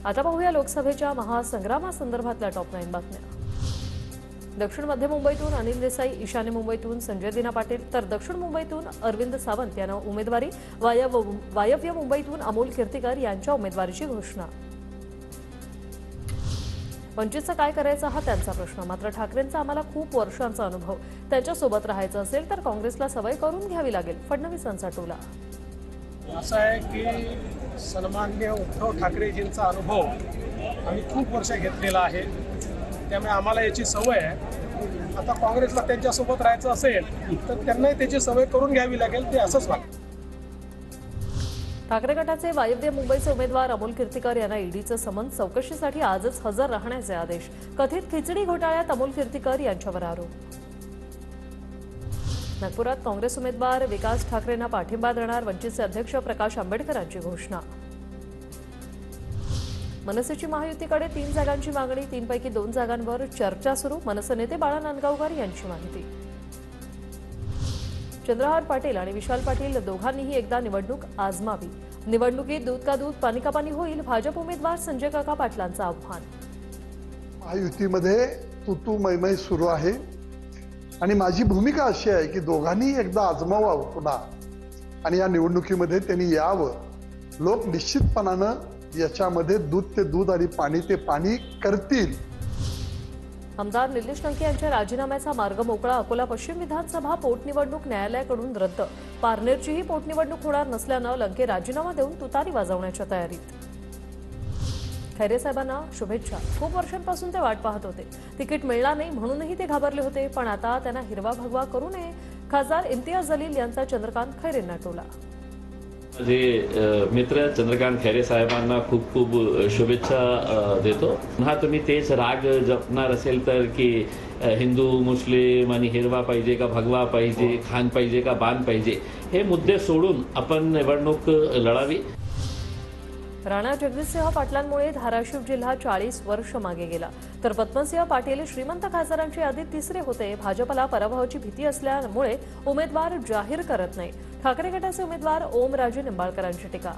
आता पाहूया लोकसभेच्या महासंग्रामासंदर्भातल्या टॉप 9 बातम्या। दक्षिण मध्य मुंबईतून अनिल देसाई, ईशान्य मुंबईतून संजय दिना पाटील, तर दक्षिण मुंबईतून अरविंद सावंत यांना उमेदवारी, वायव्य मुंबईतून अमोल कीर्तीकर यांच्या उमेदवारीची घोषणा। वंचितचं काय करायचं हा त्यांचा प्रश्न, मात्र ठाकरेंचा आम्हाला खूप वर्षांचा अनुभव, त्यांच्यासोबत राहायचं असेल तर काँग्रेसला सवय करून घ्यावी लागेल, फडणवीसांचा टोला। असं आहे की सन्माननीय उद्धव ठाकरेजींचा अनुभव आम्ही खूप वर्ष घेतलेला आहे, त्यामुळे आम्हाला याची सवय आहे। आता काँग्रेसला त्यांच्यासोबत राहायचं असेल तर त्यांनाही त्याची सवय करून घ्यावी लागेल, ते असंच वाटतं। ठाकरे गटाचे वायव्य मुंबईचे उमेदवार अमोल कीर्तीकर यांना ईडीचं समन्स, चौकशीसाठी आजच हजर राहण्याचे आदेश। कथित खिचडी घोटाळ्यात अमोल कीर्तीकर यांच्यावर आरोप। नागपुरात काँग्रेस उमेदवार विकास ठाकरेंना पाठिंबा देणार, वंचितचे अध्यक्ष प्रकाश आंबेडकरांची घोषणा। मनसेची महायुतीकडे 3 जागांची मागणी, 3 पैकी 2 जागांवर चर्चा सुरू, मनसे नेते बाळा नांदगावकर यांची माहिती। चंद्रहार पाटील आणि विशाल पाटील दोघांनीही एकदा निवडणूक आजमावी, निवडणुकीत दूध का दूध पाणी का पाणी होईल, भाजप उमेदवार संजय काका पाटलांचं आव्हान। महायुतीमध्ये तू मैमै सुरू आहे आणि माझी भूमिका अशी आहे की दोघांनी एकदा आजमावावं पुन्हा आणि या निवडणुकीमध्ये त्यांनी यावं। लोक निश्चितपणानं याच्यामध्ये दूध ते दूध आणि पाणी ते पाणी करतील। आमदार निलेश लंके यांच्या राजीनाम्याचा मार्ग मोकळा, अकोला पश्चिम विधानसभा पोटनिवडणूक न्यायालयाकडून रद्द, पारनेरचीही पोटनिवडणूक होणार नसल्यानं लंके राजीनामा देऊन तुतारी वाजवण्याच्या तयारीत। खैरे साहेबांना शुभेच्छा, खूप वर्षांपासून ते वाट पाहत होते, तिकीट मिळणार नाही म्हणूनही ते घाबरले होते, पण आता त्यांना हिरवा भगवा करू नये, खासदार इम्तियाज जलील यांचा चंद्रकांत खैरेंना टोला। माझे मित्र चंद्रकांत खैरे साहेबांना खूप खूप शुभेच्छा देतो। पुन्हा तुम्ही तेच राग जपणार असेल तर की हिंदू मुस्लिम आणि हिरवा पाहिजे का भगवा पाहिजे, खान पाहिजे का बाण पाहिजे, हे मुद्दे सोडून आपण निवडणूक लढावी। राणा जगजितसिंह पाटलांमुळे धाराशिव जिल्हा 40 वर्ष मागे गेला, तर पद्मसिंह पाटील श्रीमंत खासदारांच्या यादीत तिसरे होते। भाजपला पराभवाची भीती असल्यामुळे उमेदवार जाहीर करत नाही, ठाकरे गटाचे उमेदवार ओमराजे निंबाळकरांची टीका।